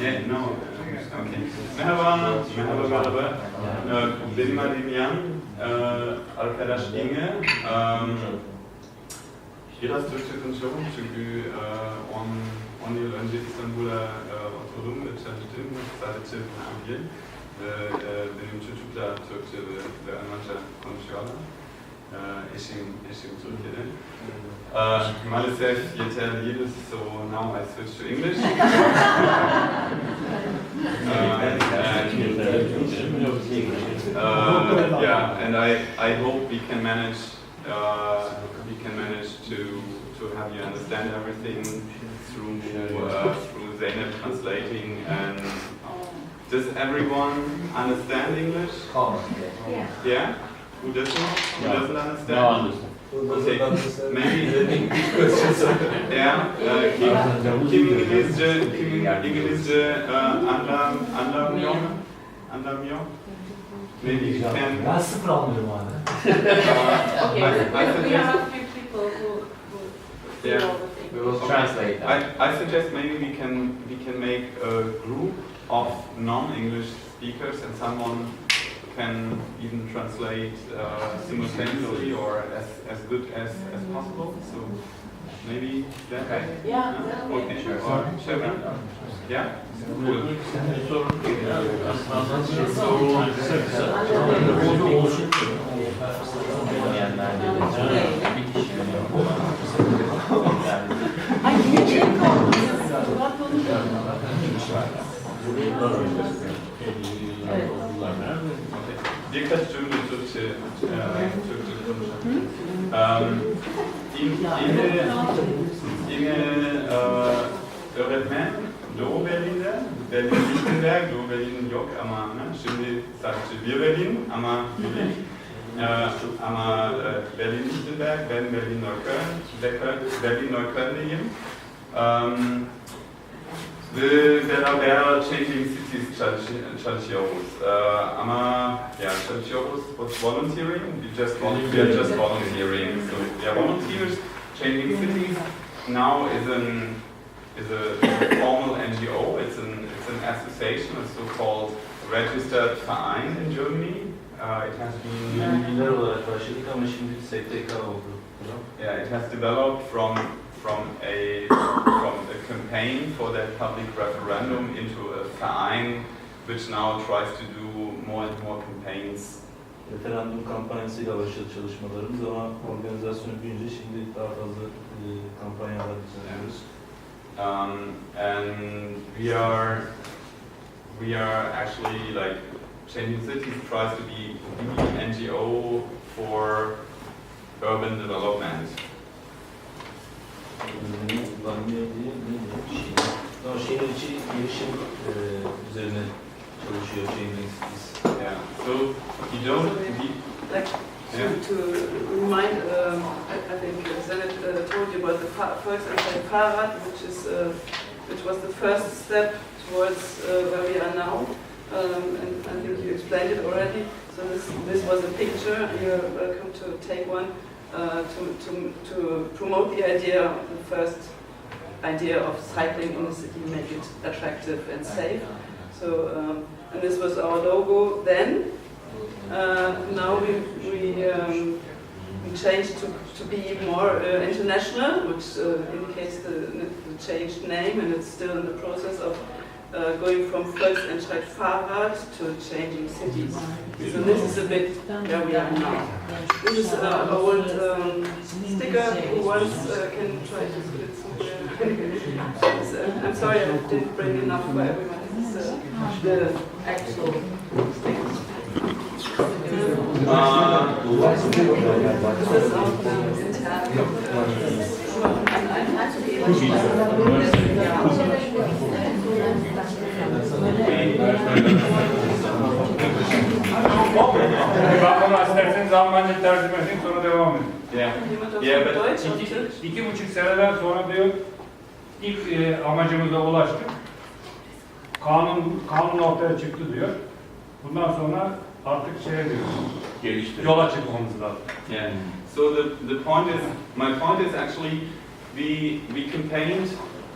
Yeah, no. Okay. Merhaba. Benim adım Yan. Arkadaş Inge. Biraz Türkçe konuşuyorum çünkü 10 yıl önce İstanbul'da oturdum ve çalıştım. Sadece Türkiye. Benim çocuklar Türkçe ve Almanca konuşuyorlar. Eşim Türkiye'de. Maalesef yeterli değil, so now I switch to English. Yeah, and I hope we can manage to have you understand everything through Zeynep translating. And does everyone understand English? Yeah. Who doesn't? Who doesn't understand? No, I understand. Okay, maybe yeah. Kim İngilizce anlamıyor? Maybe you can. Ben sıfır anlıyorum abi. We have a few people who Yeah. We will translate that. I suggest maybe we can make a group of non-English speakers and someone can even translate simultaneously or as good as possible. So maybe that. Okay. Yeah. Okay. Sure. Or shall we? Yeah. Cool. Birkaç cümle Türkçe konuşalım. Inge öğretmen Doğu Berlin'de, Berlin-Lichtenberg, Doğu Berlin yok ama şimdi sadece bir Berlin ama Berlin-Lichtenberg, ben Berlin-Neukölln'liyim. Beraber Changing Cities çalışıyoruz. Ama çalışıyoruz with volunteering. We are just volunteering. So we are volunteers. Changing Cities now is a formal NGO. It's an association, a so-called registered Verein in Germany. It has been. Bilgiler olarak başladık ama şimdi STK oldu. Yeah, it has developed from a campaign for that public referendum into a Verein, which now tries to do more and more campaigns. Referandum kampanyasıyla başladı çalışmalarımız ama organizasyon büyüyünce şimdi daha fazla kampanyalar düzenliyoruz. And we are actually like Changing Cities tries to be the NGO for urban development. Şehir içi gelişim üzerine çalışıyor Changing Cities. Yeah. So you don't like to remind. I think Zeynep told you about the Volksentscheid Fahrrad, which was the first step towards where we are now. And I think you explained it already. So this was a picture. You're welcome to take one to promote the idea, the first idea of cycling in the city, make it attractive and safe. So and this was our logo then. Now we changed to be more international, which indicates the changed name, and it's still in the process of going from Volksentscheid Fahrrad to Changing Cities. So this is a bit where we are now. This is an old sticker who once can try to split somewhere. I'm sorry I didn't bring enough for everyone. This is the actual sticker. This is Bakın isterseniz Almanca tercüme edin sonra devam edin. Yeah, but 2,5 seneden sonra diyor ilk amacımıza ulaştık. Kanun ortaya çıktı diyor. Bundan sonra artık diyor. Yola çıkmamız lazım. Yeah. So my point is actually we campaigned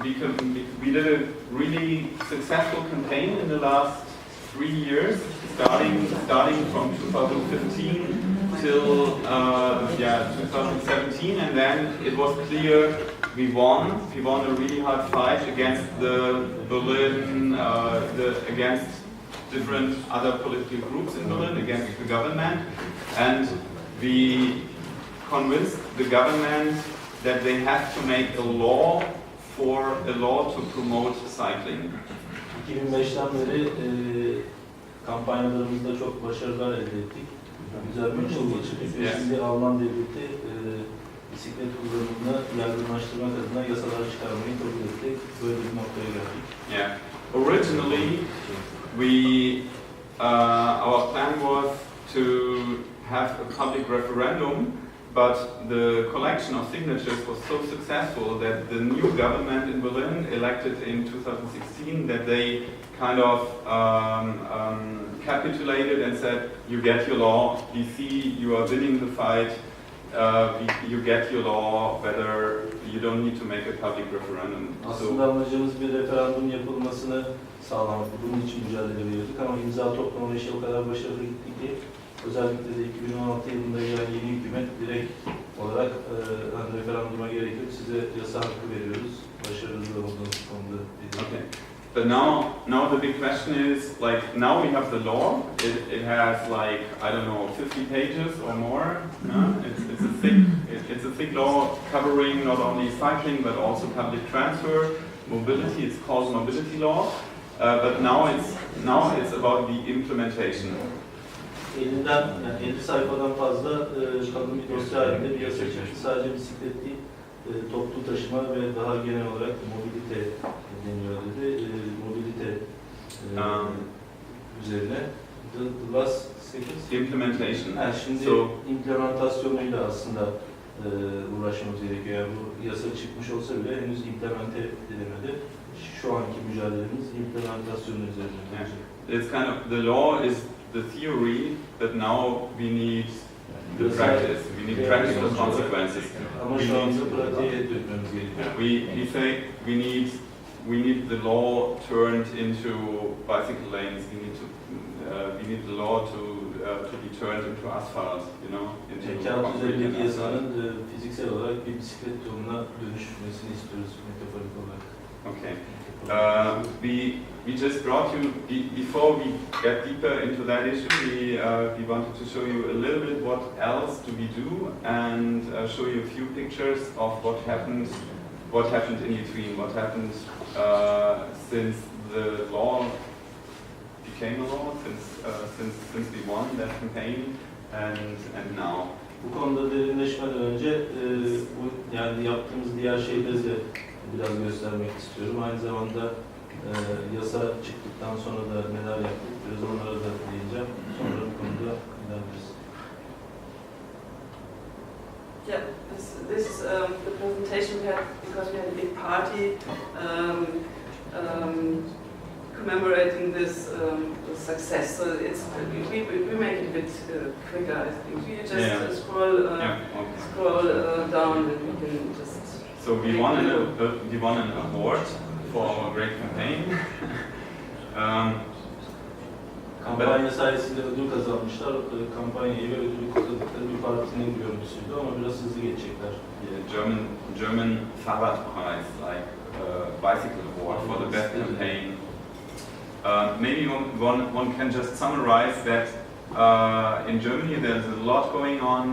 we did a really successful campaign in the last 3 years, starting from 2015 till 2017, and then it was clear we won. We won a really hard fight against the Berlin, against different other political groups in Berlin, against the government, and we convinced the government that they have to make a law to promote cycling. 2005'ten beri kampanyalarımızda çok başarılar elde ettik. Güzel bir yıl geçirdik ve şimdi Alman devleti bisiklet kullanımını yaygınlaştırmak adına yasalar çıkarmayı kabul ettik. Böyle bir noktaya geldik. Yeah. Originally, our plan was to have a public referendum, but the collection of signatures was so successful that the new government in Berlin, elected in 2016, that they kind of capitulated and said, you get your law, we see you are winning the fight, you get your law, whether you don't need to make a public referendum. Aslında amacımız bir referandum yapılmasını sağlamak. Bunun için mücadele veriyorduk ama imza toplama işi o kadar başarılı gitti ki özellikle de 2016 yılında gelen yeni hükümet direkt olarak referanduma gerek yok, size yasa hakkı veriyoruz. Başarılı olduğunuz konuda. Okay. But now the big question is, like, now we have the law. It has, like, I don't know, 50 pages or more. It's a thick law covering not only cycling but also public transfer, mobility. It's called mobility law. But now it's about the implementation. 50 sayfadan fazla kalın bir dosya halinde bir yasa çıktı. Sadece bisiklet değil, toplu taşıma ve daha genel olarak mobilite deniyor dedi. Mobilite üzerine. The last sentence? Implementation. Şimdi implementasyonuyla aslında uğraşmamız gerekiyor. Yani bu yasa çıkmış olsa bile henüz implemente edilemedi. Şu anki mücadelemiz implementasyonu üzerine. It's kind of, the law is the theory, but now we need the practice. We need practical consequences. Ama şu anda pratiğe dökmemiz gerekiyor. We say we need the law turned into bicycle lanes. We need the law to be turned into asphalt. You know, into kağıt üzerindeki yasanın fiziksel olarak bir bisiklet yoluna dönüşmesini istiyoruz metaforik olarak. Okay. We just brought you, before we get deeper into that issue, we wanted to show you a little bit what else do we do, and show you a few pictures of what happened in between, what happened since the law became a law, since we won that campaign, and now. Bu konuda derinleşmeden önce yani yaptığımız diğer şeyleri de biraz göstermek istiyorum. Aynı zamanda yasa çıktıktan sonra da neler yaptık, biraz onlara da değineceğim. Sonra bu konuda ilerleriz. Yeah, this is the presentation we had because we had a big party commemorating this success. So we make it a bit quicker. I think you just scroll down and we can just. So we won an award for our great campaign. Kampanya sayesinde ödül kazanmışlar. Kampanyayı ve ödülü kazandıkları bir partinin görüntüsüydü ama biraz hızlı geçecekler. German Fahrradpreis, like bicycle award for the best campaign. Maybe one can just summarize that in Germany there's a lot going on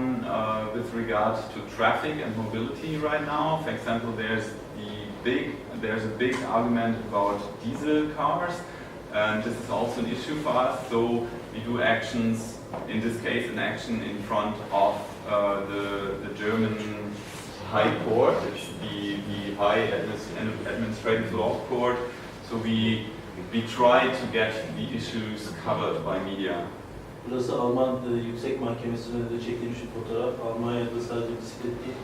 with regard to traffic and mobility right now. For example, there's a big argument about diesel cars, and this is also an issue for us. So we do actions, in this case an action in front of the German High Court. It's the High Administrative Law Court. So we try to get the issues covered by media. Burası Alman Yüksek Mahkemesi'nde de çekilmiş bir fotoğraf. Almanya'da sadece bisiklet değil,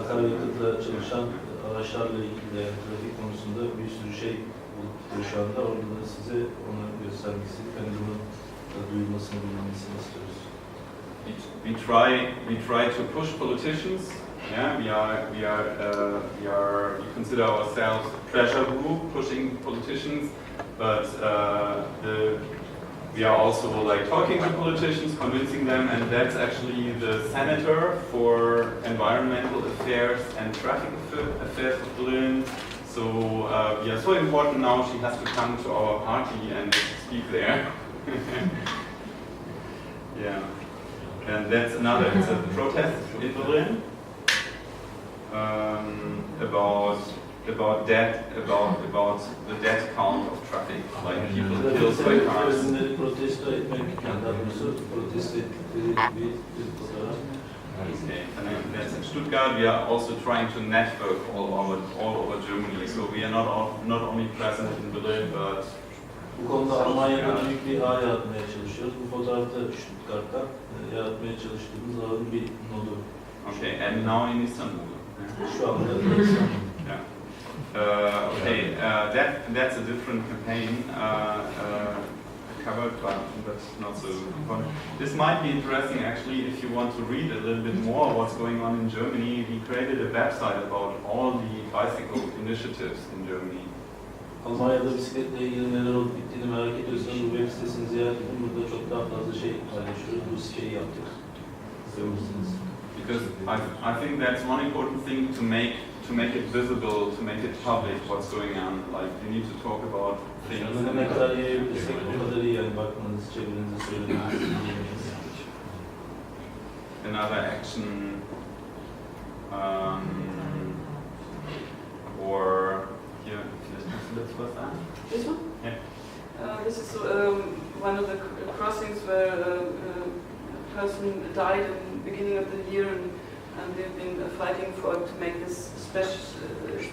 akaryakıtla çalışan araçlarla ilgili trafik konusunda bir sürü şey olup şu anda. Orada da size onu göstermek istedik. Hani bunun duyulmasını, bilinmesini istiyoruz. We try to push politicians Yeah, we consider ourselves a pressure group pushing politicians, but we are also like talking to politicians, convincing them, and that's actually the senator for environmental affairs and traffic affairs of Berlin. So we are so important now, she has to come to our party and speak there. Yeah, and that's another, it's a protest in Berlin about the death count of traffic, like people killed by cars. Protesto etmek, kendi adımızı protesto ettikleri bir fotoğraf. Okay, and then that's in Stuttgart. We are also trying to network all over Germany. So we are not only present in Berlin, but Bu konuda Almanya'da büyük bir ağ yaratmaya çalışıyoruz. Bu fotoğrafta Stuttgart'ta yaratmaya çalıştığımız ağın bir nodu. okay, and now in Istanbul. Şu anda İstanbul. Yeah. Okay, that's a different campaign covered, but not so important. This might be interesting actually if you want to read a little bit more what's going on in Germany. We created a website about all the bicycle initiatives in Germany. Almanya'da bisikletle ilgili neler olup bittiğini merak ediyorsanız bu web sitesini ziyaret edin. Burada çok daha fazla şey paylaşıyoruz. Bu siteyi yaptık. Because I think that's one important thing to make it visible, to make it public what's going on. Like you need to talk about things. Ne kadar yayabilirsek o kadar iyi yani bakmanız, çevrenize söylemeniz. Another action or here, let's go that. This one? Yeah. This is one of the crossings where a person died in the beginning of the year, and we've been fighting to make this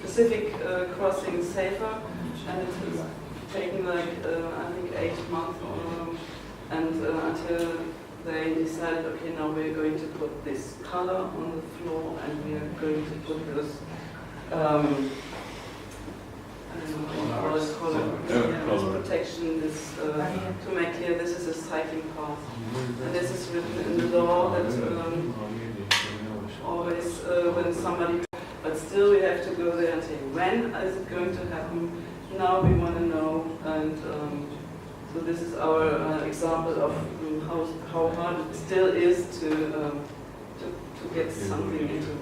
specific crossing safer, and it has taken like I think 8 months, until they decided, okay, now we're going to put this color on the floor, and we are going to put this. This protection, this to make clear this is a cycling path, and this is written in the law that always when somebody, but still we have to go there and say when is it going to happen. Now we want to know, and so this is our example of how hard it still is to get something into.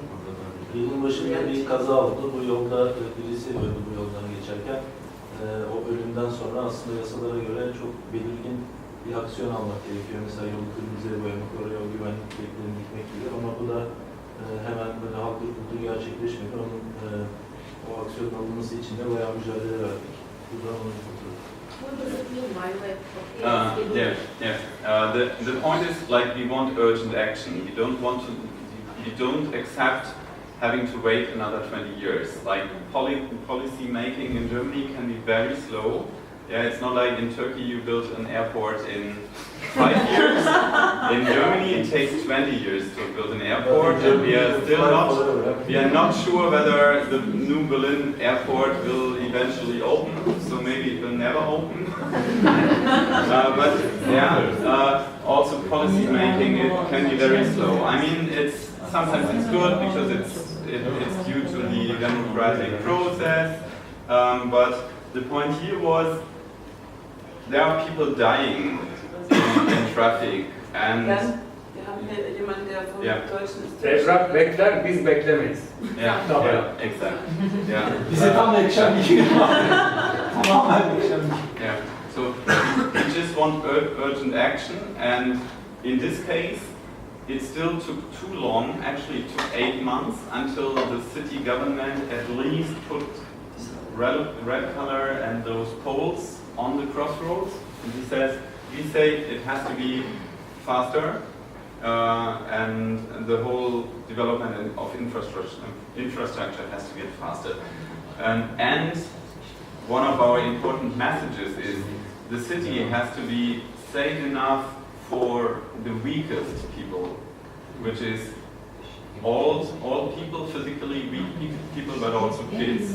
Yılın başında bir kaza oldu. Bu yolda birisi öldü bu yoldan geçerken. O ölümden sonra aslında yasalara göre çok belirgin bir aksiyon almak gerekiyor. Mesela yolu kırmızıya boyamak, oraya o güvenlik beklerini dikmek gibi. Ama bu da hemen böyle halk hukuklu gerçekleşmedi. Onun o aksiyonun alınması için de bayağı mücadele verdik. Bu da onun fotoğrafı. The point is like we want urgent action. We don't accept having to wait another 20 years. Like policy making in Germany can be very slow. Yeah, it's not like in Turkey you build an airport in 5 years. In Germany it takes 20 years to build an airport, and we are not sure whether the new Berlin airport will eventually open. So maybe it will never open. But yeah, also policy making it can be very slow. I mean, sometimes it's good because it's due to the democratic process, but the point here was there are people dying in traffic, and Evrak bekler, biz beklemeyiz. yeah, exactly. Yeah. Bize tam ekşen bir gün var. Tamamen ekşen bir gün. Yeah. So we just want urgent action, and in this case, it still took too long. Actually, it took 8 months until the city government at least put red color and those poles on the crossroads. And we say it has to be faster, and the whole development of infrastructure has to get faster. And one of our important messages is the city has to be safe enough for the weakest people, which is old people, physically weak people, but also kids.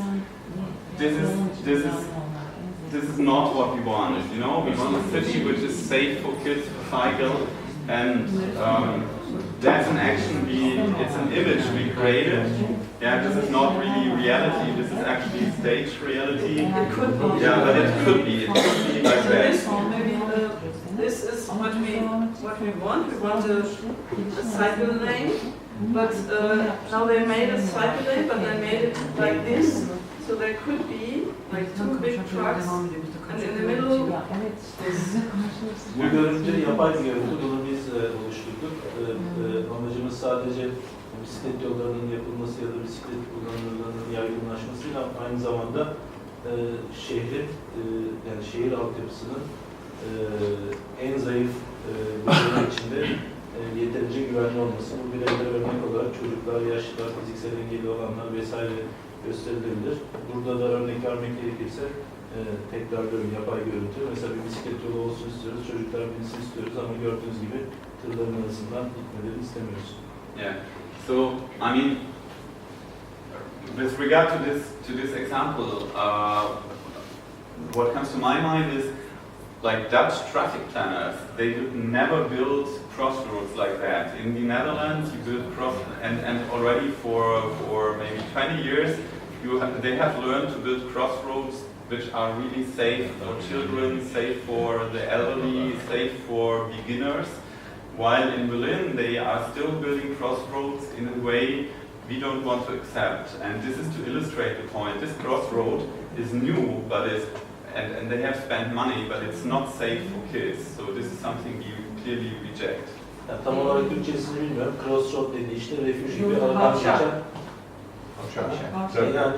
This is not what we want. You know, we want a city which is safe for kids to cycle, and that's an action it's an image we created. Yeah, this is not really reality, this is actually stage reality. It could be. Yeah, but it could be like that. Maybe this is what we want. We want a cycle lane, but now they made a cycle lane, but they made it like this. So there could be like two big trucks, and in the middle, this. Bu görüntü yapay bir görüntü. Bunu biz oluşturduk. Amacımız sadece bisiklet yollarının yapılması ya da bisiklet kullanımlarının yaygınlaşmasıyla aynı zamanda şehrin yani şehir altyapısının en zayıf bölümler içinde yeterince güvenli olması. Bu bireyler örnek olarak çocuklar, yaşlılar, fiziksel engelli olanlar vesaire gösterilebilir. Burada da örnek vermek gerekirse tekrar yapay görüntü. Mesela bir bisiklet yolu olsun istiyoruz, çocuklar binsin istiyoruz ama gördüğünüz gibi tırların arasından gitmelerini istemiyoruz. Yeah. So I mean, with regard to this example, what comes to my mind is like Dutch traffic planners. They would never build crossroads like that. In the Netherlands, you build and already for maybe 20 years, they have learned to build crossroads which are really safe for children, safe for the elderly, safe for beginners. While in Berlin, they are still building crossroads in a way we don't want to accept. And this is to illustrate the point. This crossroad is new, but and they have spent money, but it's not safe for kids. So this is something you clearly reject. Yani tam olarak Türkçesini bilmiyorum. Crossroad dediği işte refüj gibi aradan geçen yani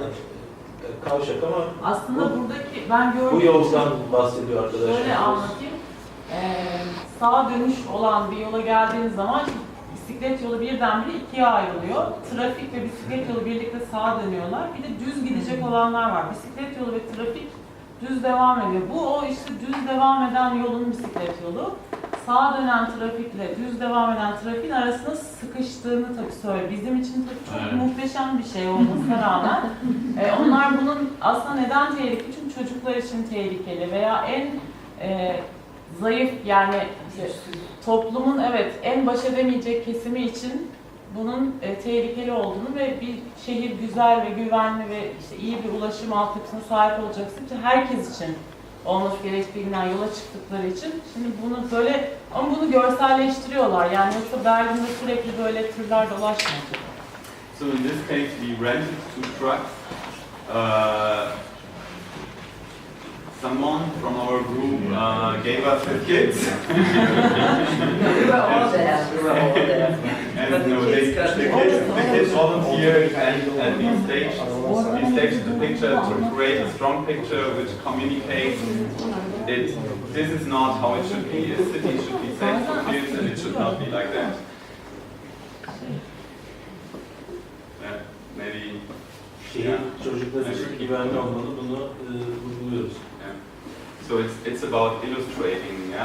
kavşak ama aslında buradaki ben gördüğüm bu yoldan bahsediyor arkadaşlar. Şöyle anlatayım. Sağa dönüş olan bir yola geldiğiniz zaman bisiklet yolu birdenbire ikiye ayrılıyor. Trafik ve bisiklet yolu birlikte sağa dönüyorlar. Bir de düz gidecek olanlar var. Bisiklet yolu ve trafik düz devam ediyor. Bu o işte düz devam eden yolun bisiklet yolu. Sağa dönen trafikle düz devam eden trafiğin arasında sıkıştığını tabii söylüyor. Bizim için tabii çok muhteşem bir şey olmasına rağmen onlar bunun aslında neden tehlikeli? Çünkü çocuklar için tehlikeli veya en zayıf yani toplumun en baş edemeyecek kesimi için bunun tehlikeli olduğunu ve bir şehir güzel ve güvenli ve işte iyi bir ulaşım altyapısına sahip olacaksın ki herkes için olması gerektiğinden yola çıktıkları için şimdi bunu böyle ama bunu görselleştiriyorlar yani yoksa Berlin'de sürekli böyle tırlar dolaşmayacak. So in this case we rented two trucks. Someone from our group gave us the kids. We were all there. And no, the kids volunteered and we staged the picture to create a strong picture which communicates it. This is not how it should be. A city should be safe for kids and it should not be like that. Yeah, maybe. Çocuklar için güvenli olmalı, bunu vurguluyoruz. So it's about illustrating. I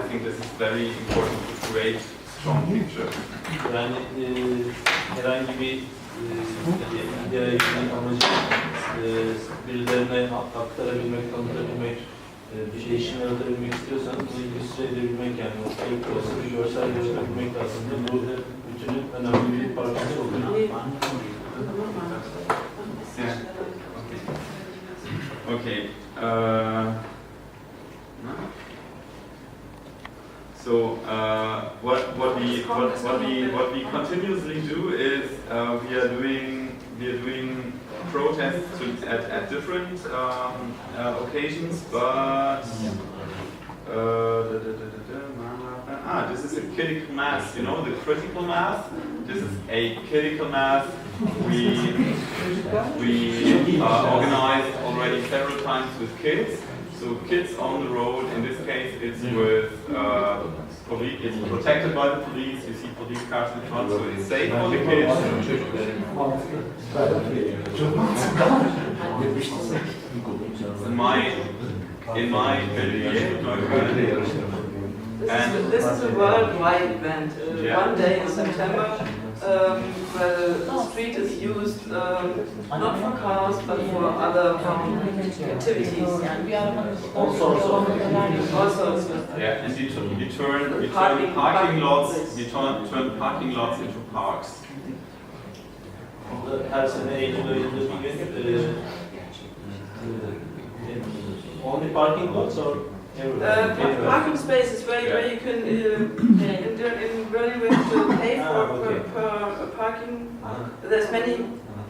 think this is very important to create strong picture. Yani herhangi bir hikayenin amacı birilerine aktarabilmek, tanıtabilmek, bir değişim yaratabilmek istiyorsanız bunu illüstre edebilmek yani o ilk olsa bir görsel gösterebilmek aslında bu bütünün önemli bir parçası oluyor. Okay. So what we continuously do is we are doing protests at different occasions, but this is a critical mass. You know the critical mass. This is a critical mass. We organized already several times with kids. So kids on the road. In this case, it's with police. It's protected by the police. You see police cars in front, so it's safe for the kids. In my this is a worldwide event. One day in September, where the street is used not for cars but for other activities. All sorts of activities. All sorts of Yeah, and we turn Parking parking lots. places. We turn parking lots into parks. Her sene Eylül ayında bir gün only parking lots or everywhere? Parking spaces where you can where you have to pay per parking. There's many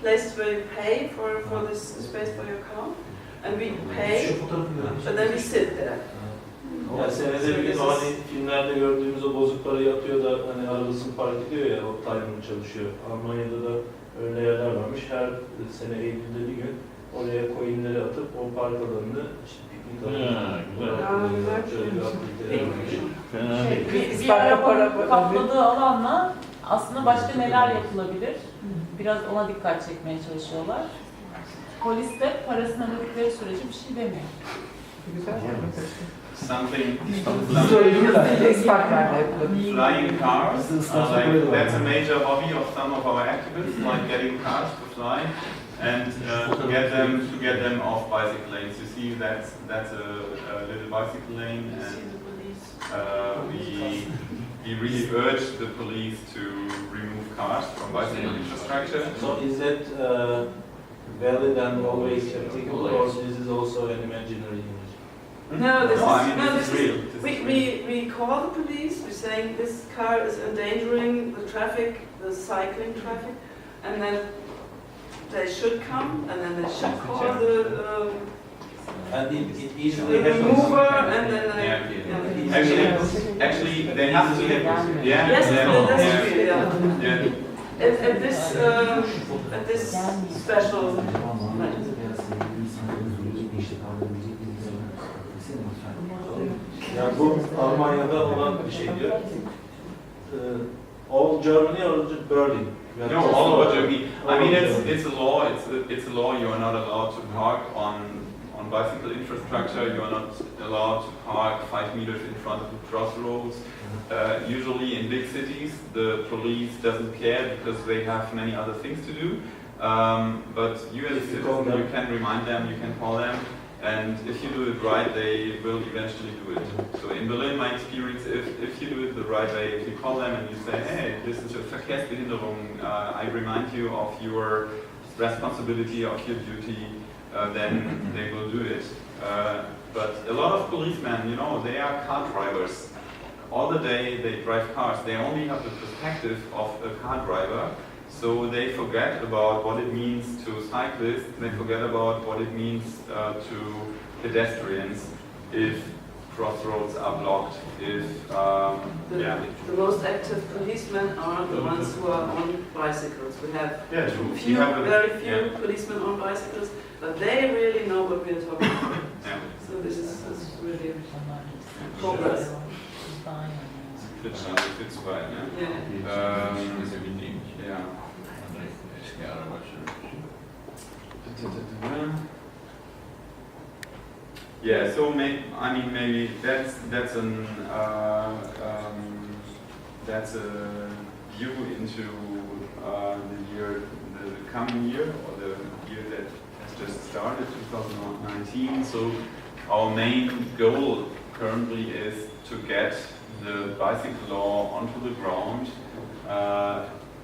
places where you pay for this space for your car, and we pay, but then we sit there. Yani senede bir gün o hani filmlerde gördüğümüz o bozuk parayı atıyor da hani arabasını park ediyor ya, o timer'ı çalışıyor. Almanya'da da öyle yerler varmış. Her sene Eylül'de bir gün oraya coinleri atıp o park alanını işte piknik alanını şöyle bir aktiviteler varmış. Bir arabanın kapladığı alanla aslında başka neler yapılabilir? Biraz ona dikkat çekmeye çalışıyorlar. Polis de parasını ödedikleri sürece bir şey demiyor. Something flying cars. That's a major hobby of some of our activists, like getting cars to fly and to get them off bicycle lanes. You see, that's a little bicycle lane, and we really urge the police to remove cars from bicycle infrastructure. So is that valid and always applicable, or this is also an imaginary image? No, this is is real. We call the police. We're saying this car is endangering the traffic, the cycling traffic, and then they should come, and then they should call the And it easily happens. remover, and then they, Actually, they have to. Yeah. Yes, that's yeah. true. Yeah. Yeah. At this special night. Yani bu Almanya'da olan bir şey diyor. All Germany or Berlin? No, all over Germany. I mean, it's a law. It's a law. You are not allowed to park on bicycle infrastructure. You are not allowed to park 5 meters in front of the crossroads. Usually in big cities, the police doesn't care because they have many other things to do. But you as a citizen, you can remind them, you can call them, and if you do it right, they will eventually do it. So in Berlin, my experience, if you do it the right way, if you call them and you say, hey, this is a Verkehrsbehinderung, I remind you of your responsibility, of your duty, then they will do it. But a lot of policemen, you know, they are car drivers. All the day they drive cars. They only have the perspective of a car driver. So they forget about what it means to cyclists, they forget about what it means to pedestrians if crossroads are blocked, if, The most active policemen are the ones who are on bicycles. We have very few policemen on bicycles, but they really know what we are talking about. Yeah. So this is really progress. Fits right, yeah? Yeah. Yeah, so maybe that's a view into the coming year, or the year that has just started, 2019. So our main goal currently is to get the bicycle law onto the ground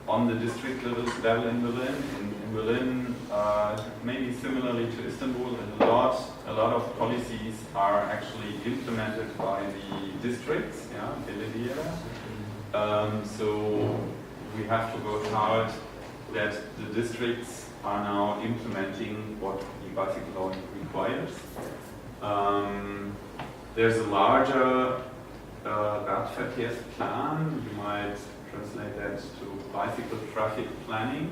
on the district level in Berlin. In Berlin, maybe similarly to Istanbul, a lot of policies are actually implemented by the districts, so we have to work hard that the districts are now implementing what the bicycle law requires. There's a larger Radverkehrsplan, you might translate that to bicycle traffic planning,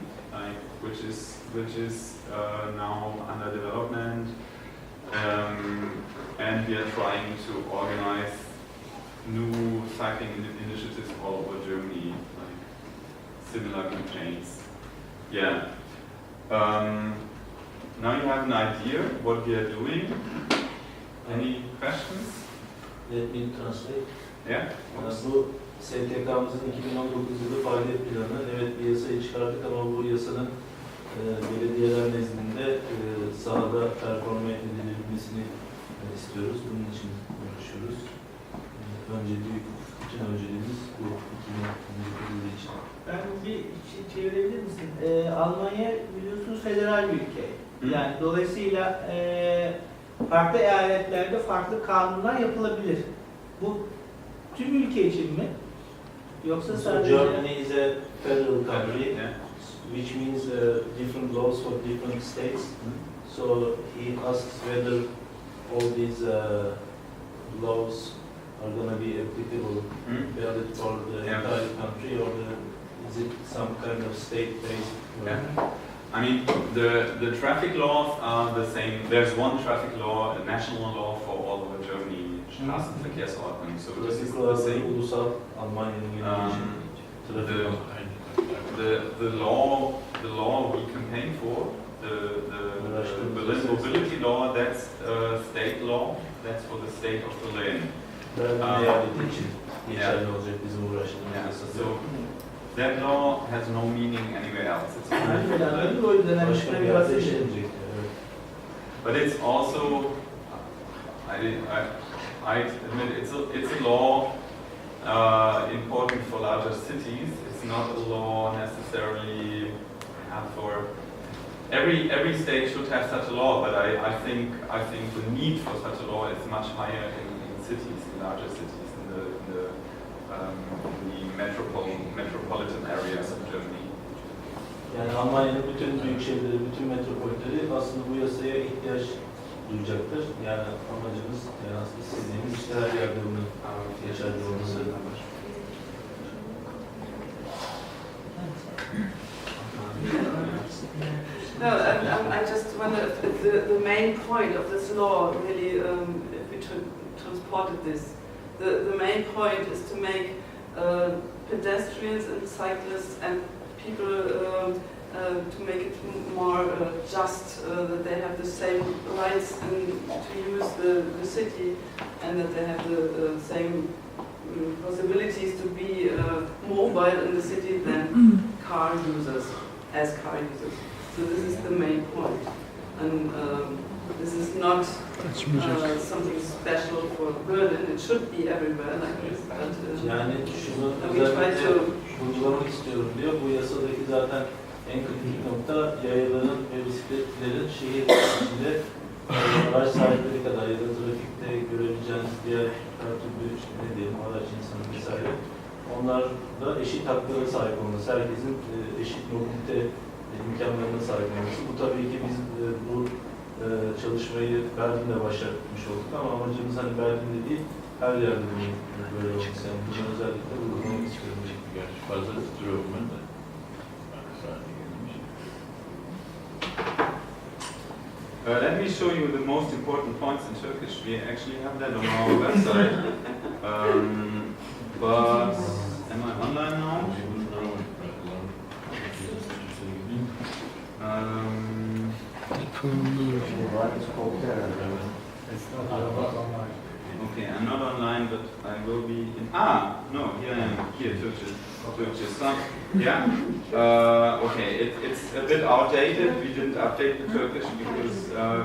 which is now under development, and we are trying to organize new cycling initiatives all over Germany, like similar campaigns. Yeah. Now you have an idea what we are doing. Any questions? Let me translate. Yeah. Bu STK'mızın 2019 yılı faaliyet planı, evet bir yasayı çıkardık ama bu yasanın belediyeler nezdinde sahada performe edilebilmesini istiyoruz. Bunun için uğraşıyoruz. Bütün önceliğimiz bu 2019 yılı için. Ben bir şey çevirebilir misin? Almanya biliyorsunuz federal bir ülke. Yani dolayısıyla farklı eyaletlerde farklı kanunlar yapılabilir. Bu tüm ülke için mi? Yoksa So sadece... Germany is a federal country, which means different laws for different states. So he asks whether all these laws are going to be applicable valid for the entire country, or is it some kind of state-based? I mean, the traffic laws are the same. There's one traffic law, a national law for all over Germany, Straßenverkehrsordnung. So this is the same. Ulusal Almanya'nın yönetişim trafik. The law we campaign for, the Berlin mobility law, that's state law. That's for the state of Berlin. Berlin eyaleti için geçerli olacak bizim uğraştığımız Yeah, yasası. so that law has no meaning anywhere else. It's Ben o yüzden Başka bir yerde işlenecek. Evet. but it's also, I admit, it's a law important for larger cities. It's not a law necessarily for every state should have such a law. But I think the need for such a law is much higher in cities, in larger cities, in the metropolitan areas of Germany. Yani Almanya'nın bütün büyük şehirleri, bütün metropolleri aslında bu yasaya ihtiyaç duyacaktır. Yani amacımız, yani aslında istediğimiz işte her yerde bunun geçerli olması. No, I just wonder if the main point of this law really, if we transported this, the main point is to make pedestrians and cyclists and people to make it more just, that they have the same rights to use the city, and that they have the same possibilities to be mobile in the city than car users, as car users. So this is the main point, and this is not something special for Berlin. It should be everywhere like this. But, Yani şunu we try özellikle to vurgulamak istiyorum diyor. Bu yasadaki zaten en kritik nokta yayaların ve bisikletlerin şehir içinde araç sahipleri kadar ya da trafikte görebileceğiniz diğer her türlü ne diyelim araç insanı vesaire. Onlar da eşit haklara sahip olması, herkesin eşit mobilite imkanlarına sahip olması. Bu tabii ki biz bu çalışmayı Berlin'de başlatmış olduk ama amacımız hani Berlin'de değil, her yerde böyle olması. Yani bunu özellikle vurgulamak istiyorum. Fazla tutuyorum ben de. Let me show you the most important points in Turkish. We actually have that on our website. But am I online now? Okay, I'm not online, but I will be in. No, here I am. Here, Turkish. Yeah. Okay, it's a bit outdated. We didn't update the Turkish because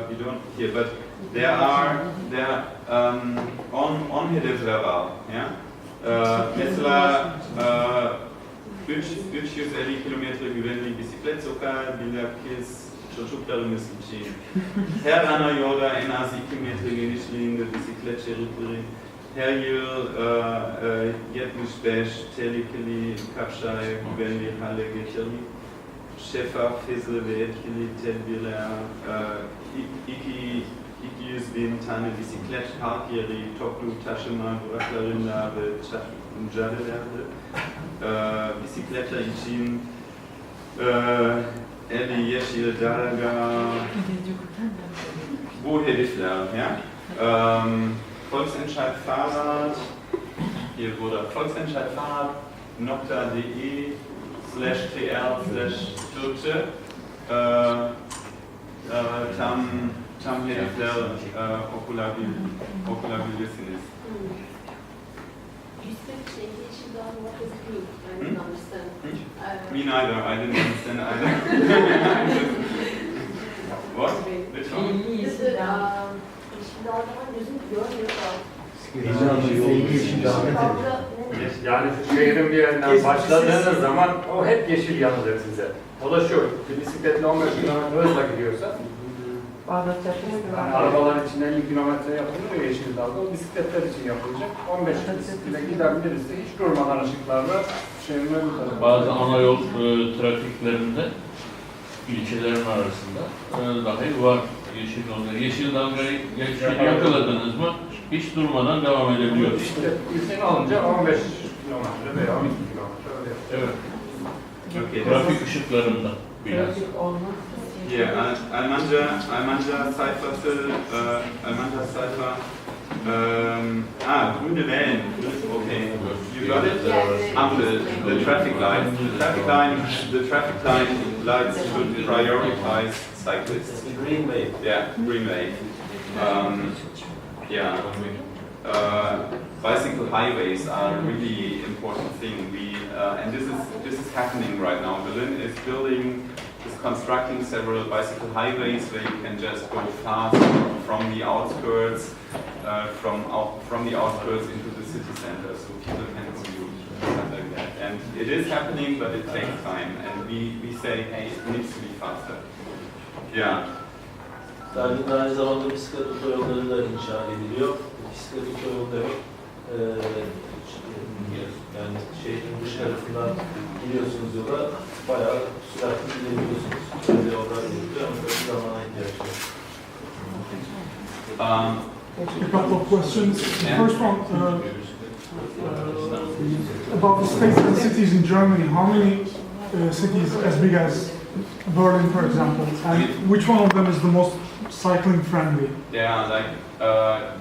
we don't here, but there are on hedefler. Yeah. Mesela 350 kilometre güvenli bisiklet sokağı bilakis çocuklarımız için. Her ana yolda en az 2 metre genişliğinde bisiklet şeritleri. Her yıl 75 tehlikeli kavşağı güvenli hale getirdik. Şeffaf, hızlı ve etkili tedbirler, 200.000 tane bisiklet park yeri, toplu taşıma duraklarında ve caddelerde, bisikletler için 50 yeşil dalga, bu hedefler, ja? Volksentscheid Fahrrad, hier wurde volksentscheidfahrrad.de/tr/Türkçe tam hedefler okulabilirsiniz. Me neither. I didn't understand either. What? Which one? Yani şehrin bir yerinden başladığınız zaman o hep yeşil yanılır size. O da şu, bir bisikletle 15 km hızla gidiyorsa, yani arabalar için 50 kilometre yapılıyor yeşil dalga, o bisikletler için yapılacak. 15 bisikletle giden birisi hiç durmadan ışıklarla şehrin öbür tarafı. Bazı ana yol trafiklerinde ilçelerin arasında dahi var yeşil dalga. Yeşil dalgayı yakaladınız mı hiç durmadan devam edebiliyoruz. İşte izin alınca 15 kilometre veya 12 kilometre öyle yapıyor. Evet. Okay. Trafik ışıklarında biraz. Yeah, Almanca sayfası, grüne Wellen. Okay, you got it. The traffic light. The traffic lights should prioritize cyclists. Green wave. Yeah, green wave. Yeah. Bicycle highways are a really important thing. And this is happening right now. Berlin is constructing several bicycle highways where you can just go fast from the outskirts, from the outskirts into the city center, so people can commute stuff like that. And it is happening, but it takes time. And we say, hey, it needs to be faster. Yeah. Berlin'de aynı zamanda bisiklet otoyolları da inşa ediliyor. Bisiklet otoyolu demek yani şehrin dış tarafından gidiyorsunuz yola bayağı süratli gidebiliyorsunuz. Öyle yollar gidiyor ama böyle zamana ihtiyaç var. A couple of questions. The first one about the states and cities in Germany. How many cities as big as Berlin, for example, and which one of them is the most cycling friendly? Yeah, like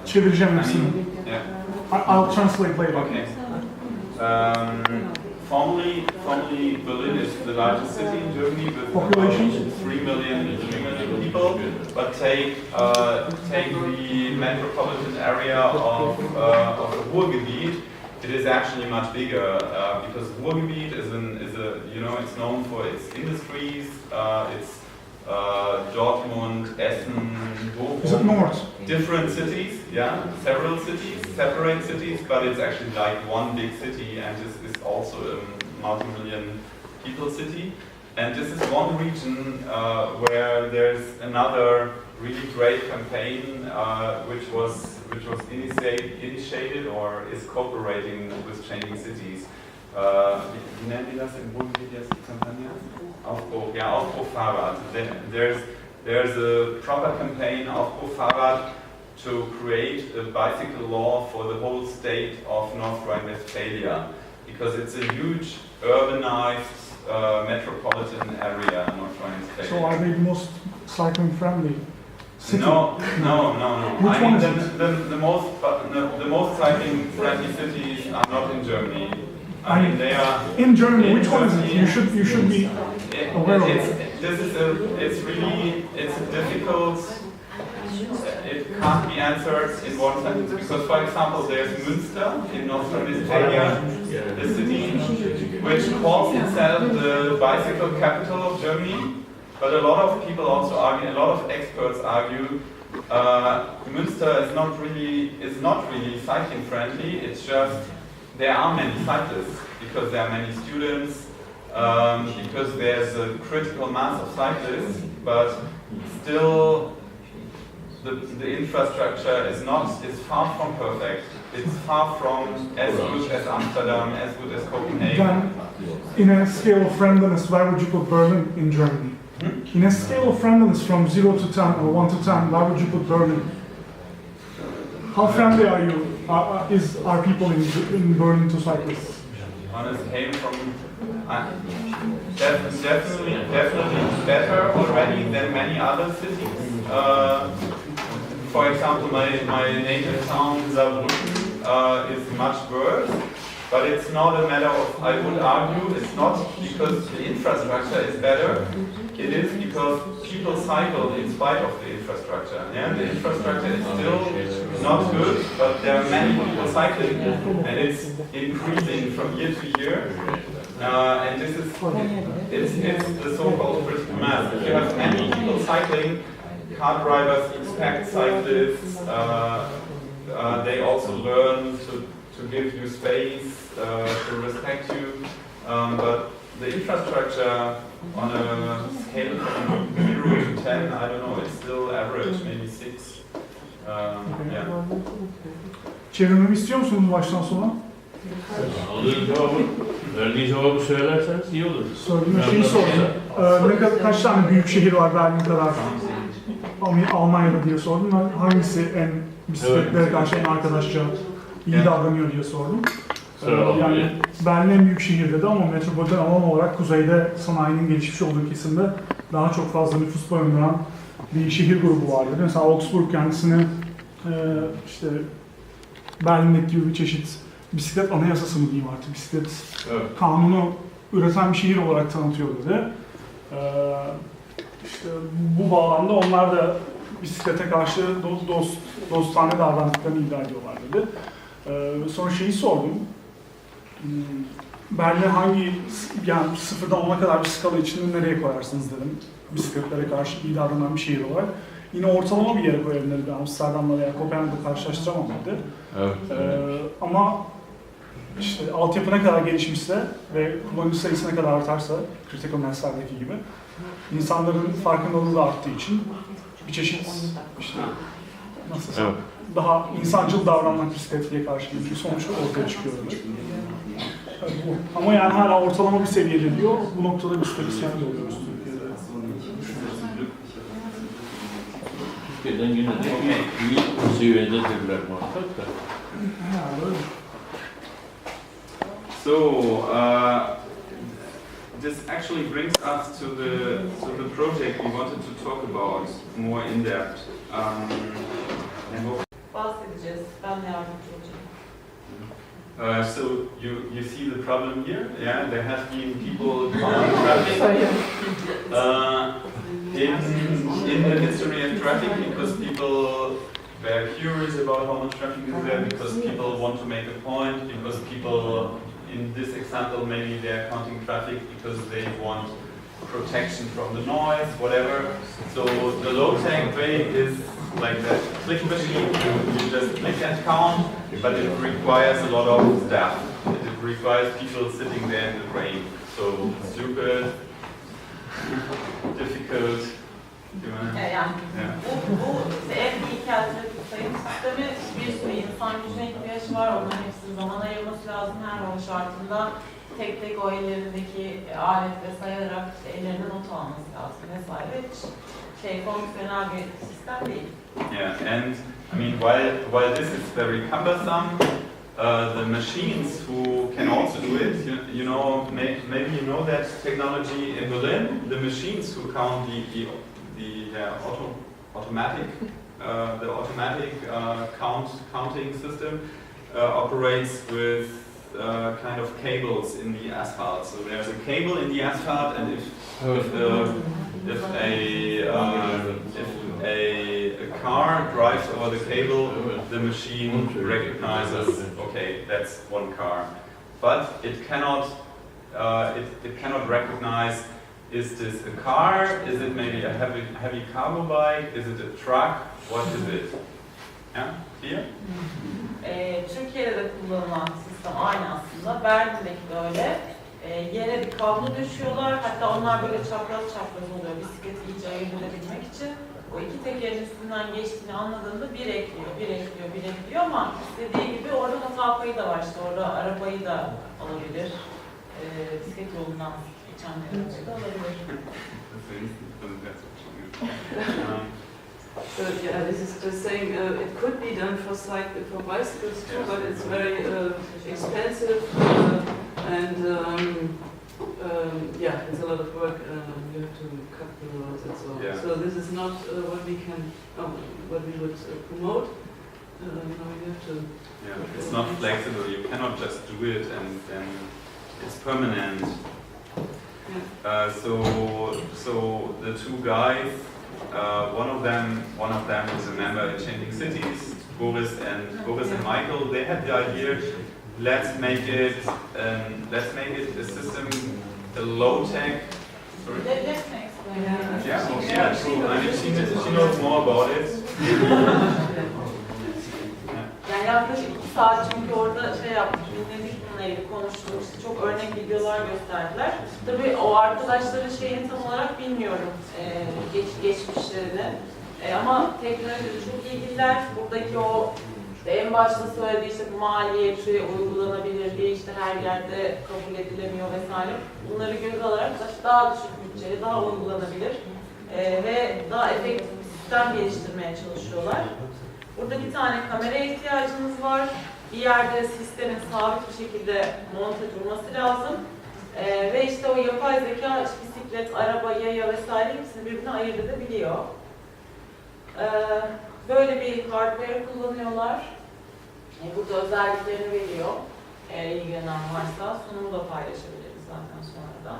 Çevireceğim hepsini. yeah. I'll translate later. Okay. Formally, Berlin is the largest city in Germany with Population? 3 million people. But take the metropolitan area of the Ruhrgebiet. It is actually much bigger because Ruhrgebiet it's known for its industries. It's Dortmund, Essen, Bochum. Is it north? Different cities, yeah, several cities, separate cities, but it's actually like one big city, and this is also a multi-million people city. And this is one region where there's another really great campaign which was initiated or is cooperating with changing cities. Wie nennen die das im Ruhrgebiet jetzt, die Kampagne? Aufbruch, yeah, Aufbruch Fahrrad. There's a proper campaign, Aufbruch Fahrrad, to create a bicycle law for the whole state of North Rhine-Westphalia, because it's a huge urbanized metropolitan area, North Rhine-Westphalia. So are they the most cycling friendly city? No. Which one is it? The most cycling friendly cities are not in Germany. I mean, they are in Germany. Which one is it? You should be aware of it. It's a difficult. It can't be answered in one sentence because, for example, there's Münster in North Rhine-Westphalia, the city which calls itself the bicycle capital of Germany. But a lot of people also argue, a lot of experts argue, Münster is not really cycling friendly. It's just there are many cyclists because there are many students, because there's a critical mass of cyclists, but still the infrastructure is far from perfect. It's far from as good as Amsterdam, as good as Copenhagen. Then, in a scale of friendliness, where would you put Berlin in Germany? In a scale of friendliness from 0 to 10 or 1 to 10, where would you put Berlin? How friendly are you? Are people in Berlin to cyclists? Honest came from definitely better already than many other cities. For example, my native town Saarbrücken is much worse, but it's not a matter of, I would argue, it's not because the infrastructure is better. it is because people cycle in spite of the infrastructure. Yeah, the infrastructure is still not good, but there are many people cycling, and it's increasing from year to year. And this is it's the so-called critical mass. If you have many people cycling, car drivers expect cyclists. They also learn to give you space, to respect you. But the infrastructure on a scale from 0 to 10, I don't know, it's still average, maybe 6. Yeah. Çevirmemi istiyor musunuz baştan sona? Aldığın cevabı, verdiği cevabı söylerseniz iyi olur. Söylediğim şeyi sordum. Kaç tane büyük şehir var Berlin kadar? Almanya'da diye sordum. Hangisi en bisikletlere karşı en arkadaşça iyi davranıyor diye sordum. Yani Berlin en büyük şehir dedi ama metropoliten alan olarak kuzeyde sanayinin gelişmiş olduğu kesimde daha çok fazla nüfus barındıran bir şehir grubu vardı. Mesela Augsburg kendisini işte Berlin'deki gibi bir çeşit bisiklet anayasası mı diyeyim artık, bisiklet kanunu üreten bir şehir olarak tanıtıyor dedi. İşte bu bağlamda onlar da bisiklete karşı dostane davrandıklarını iddia ediyorlar dedi. Sonra şeyi sordum. Berlin'e hangi, yani 0'dan 10'a kadar bir skala içinde nereye koyarsınız dedim. Bisikletlere karşı iyi davranan bir şehir olarak. Yine ortalama bir yere koyabilirim dedi. Amsterdam'la veya Kopenhag'da karşılaştıramam dedi. Evet. Ama işte altyapı ne kadar gelişmişse ve kullanıcı sayısı ne kadar artarsa, critical mass'lerdeki gibi, insanların farkındalığı da arttığı için bir çeşit işte nasıl daha insancıl davranmak bisikletliye karşı bir sonuç ortaya çıkıyor. Evet, bu. Ama yani hala ortalama bir seviyede diyor, bu noktada bisiklet isyanı oluyoruz Türkiye'de. Türkiye'den yine de iyi seviyededirler muhakkak da. So, this actually brings us to the project we wanted to talk about more in depth. Bahsedeceğiz. Ben de yardımcı olacağım. So you see the problem here? Yeah, there has been people on traffic in the history of traffic because people were curious about how much traffic is there, because people want to make a point, because people, in this example, maybe they're counting traffic because they want protection from the noise, whatever. So the low-tech way is like that click machine. You just click and count, but it requires a lot of staff. It requires people sitting there in the rain. So stupid, difficult. Yani bu en ilk alternatif sayım sistemi, bir sürü insan gücüne ihtiyaç var. Onların hepsinin zaman ayırması lazım her hava şartında. Tek tek o ellerindeki aletle sayarak işte ellerine not alması lazım vesaire. Hiç fonksiyonel bir sistem değil. Yeah, and I mean, while this is very cumbersome, the machines who can also do it, you know, maybe you know that technology in Berlin, the machines who count the automatic counting system operates with kind of cables in the asphalt. So there's a cable in the asphalt, and if a car drives over the cable, the machine recognizes, okay, that's one car, but it cannot recognize, is this a car? Is it maybe a heavy cargo bike? Is it a truck? What is it? Yeah, clear? Türkiye'de de kullanılan sistem aynı aslında. Berlin'deki de öyle. Yere bir kablo düşüyorlar. Hatta onlar böyle çapraz oluyor. Bisikleti iyice ayırt edebilmek için. O iki tekerin üstünden geçtiğini anladığında bir ekliyor ama istediği gibi orada hata payı da var. İşte orada arabayı da alabilir. Bisiklet yolundan geçenleri de alabilir. Yeah, this is just saying it could be done for bicycles too, but it's very expensive and yeah, it's a lot of work. You have to cut the roads and so on. Yeah. So this is not what we would promote. No, you have to. Yeah, it's not flexible. You cannot just do it and it's permanent. So the two guys, one of them is a member in Changing Cities. Boris and Michael, they had the idea. Let's make it a system, a low tech. Sorry. Let me explain. Yeah, true. I mean, she knows more about it. Yani yaklaşık 2 saat çünkü orada şey yaptık, dinledik bununla ilgili konuştuk, işte çok örnek videolar gösterdiler. Tabii o arkadaşların şeyini tam olarak bilmiyorum, geçmişlerini. Ama teknolojide çok ilgililer. Buradaki o en başta söylediği işte maliyeti, uygulanabilirliği, işte her yerde kabul edilemiyor vesaire. Bunları göze alarak daha düşük bütçeli, daha uygulanabilir ve daha efektif bir sistem geliştirmeye çalışıyorlar. Burada bir tane kameraya ihtiyacınız var. Bir yerde sistemin sabit bir şekilde monte durması lazım. Ve işte o yapay zeka, işte bisiklet, araba, yaya vesaire hepsini birbirine ayırt edebiliyor. Böyle bir hardware kullanıyorlar. Burada özelliklerini veriyor. İlgilenen varsa sunumu da paylaşabiliriz zaten sonradan.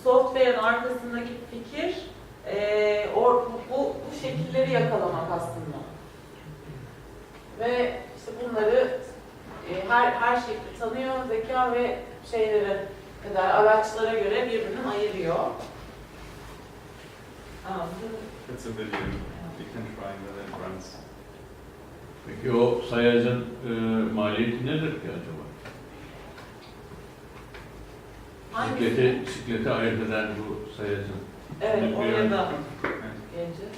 Software'ın arkasındaki fikir bu şekilleri yakalamak aslında. Ve işte bunları her şekli tanıyor, zeka ve şeylere kadar araçlara göre birbirinden ayırıyor. It's a video. We can try whether it runs. Peki o sayacın maliyeti nedir ki acaba? Bisikleti ayırt eden bu sayacın. Evet, oraya da geleceğiz.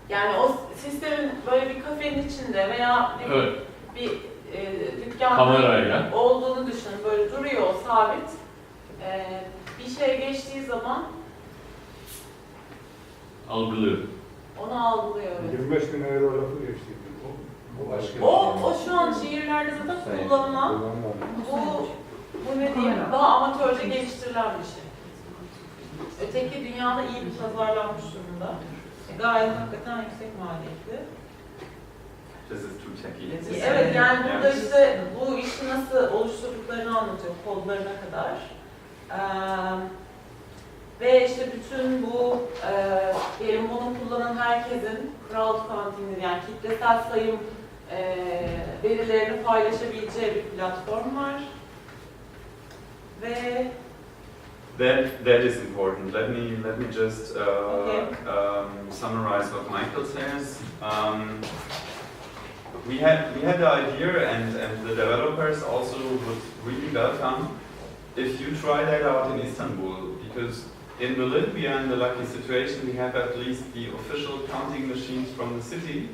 Yani o sistemin böyle bir kafenin içinde veya bir dükkanda olduğunu düşünün. Böyle duruyor, sabit. Bir şey geçtiği zaman algılıyor. Onu algılıyor. Evet. 25 bin euro lafı geçti. O şu an şehirlerde zaten kullanılan bu ne diyeyim, daha amatörce geliştirilen bir şey. Öteki dünyada iyi bir pazarlanmış durumda. Gayet hakikaten yüksek maliyetli. This is too techy. Evet, yani burada işte bu işi nasıl oluşturduklarını anlatıyor, kodlarına kadar. Ve işte bütün bu diyelim bunu kullanan herkesin crowdfunding, yani kitlesel sayım verilerini paylaşabileceği bir platform var. Ve that is important. Let me just summarize what Michael says. We had the idea, and the developers also would really welcome if you try that out in Istanbul, because in Berlin we are in the lucky situation we have at least the official counting machines from the city.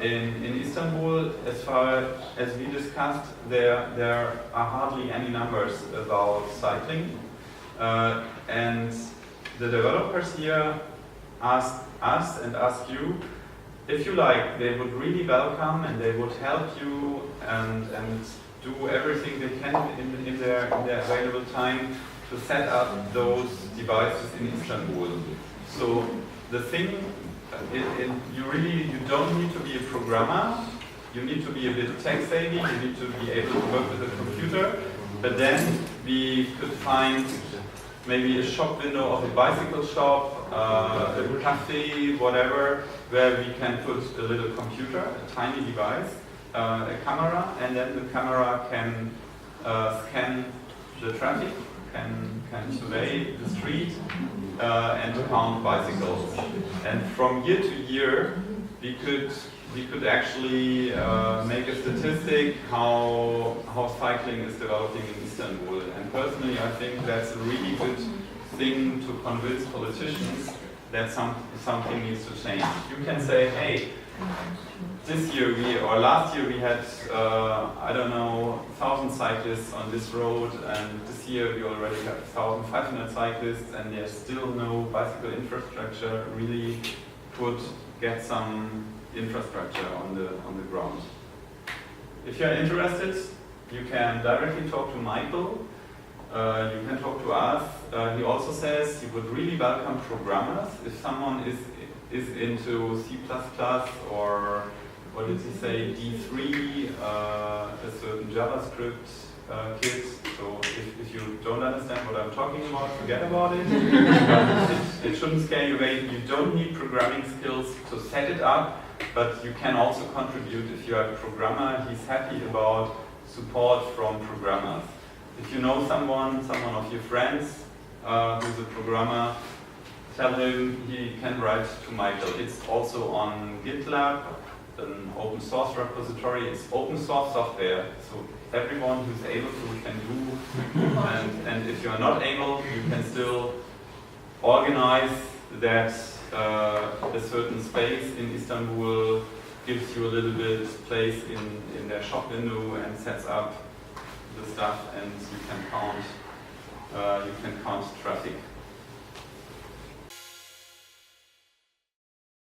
In Istanbul, as far as we discussed, there are hardly any numbers about cycling, and the developers here asked us and ask you, if you like, they would really welcome and they would help you and do everything they can in their available time to set up those devices in Istanbul. So the thing, you don't need to be a programmer. You need to be a bit tech savvy. You need to be able to work with a computer. But then we could find maybe a shop window of a bicycle shop, a cafe, whatever, where we can put a little computer, a tiny device, a camera, and then the camera can scan the traffic, can survey the street, and count bicycles. And from year to year, we could actually make a statistic how cycling is developing in Istanbul. And personally, I think that's a really good thing to convince politicians that something needs to change. You can say, hey, this year or last year we had, I don't know, 1,000 cyclists on this road, and this year we already have 1,500 cyclists, and there's still no bicycle infrastructure. Really could get some infrastructure on the ground. If you're interested, you can directly talk to Michael. You can talk to us. He also says he would really welcome programmers. If someone is into C++ or what did he say, D3, a certain JavaScript kids. So if you don't understand what I'm talking about, forget about it. But it shouldn't scare you away. You don't need programming skills to set it up, but you can also contribute. If you are a programmer, he's happy about support from programmers. If you know someone of your friends who's a programmer, tell him he can write to Michael. It's also on GitLab, an open source repository. It's open source software, so everyone who's able to can do. And if you are not able, you can still organize that a certain space in Istanbul gives you a little bit place in their shop window and sets up the stuff, and you can count traffic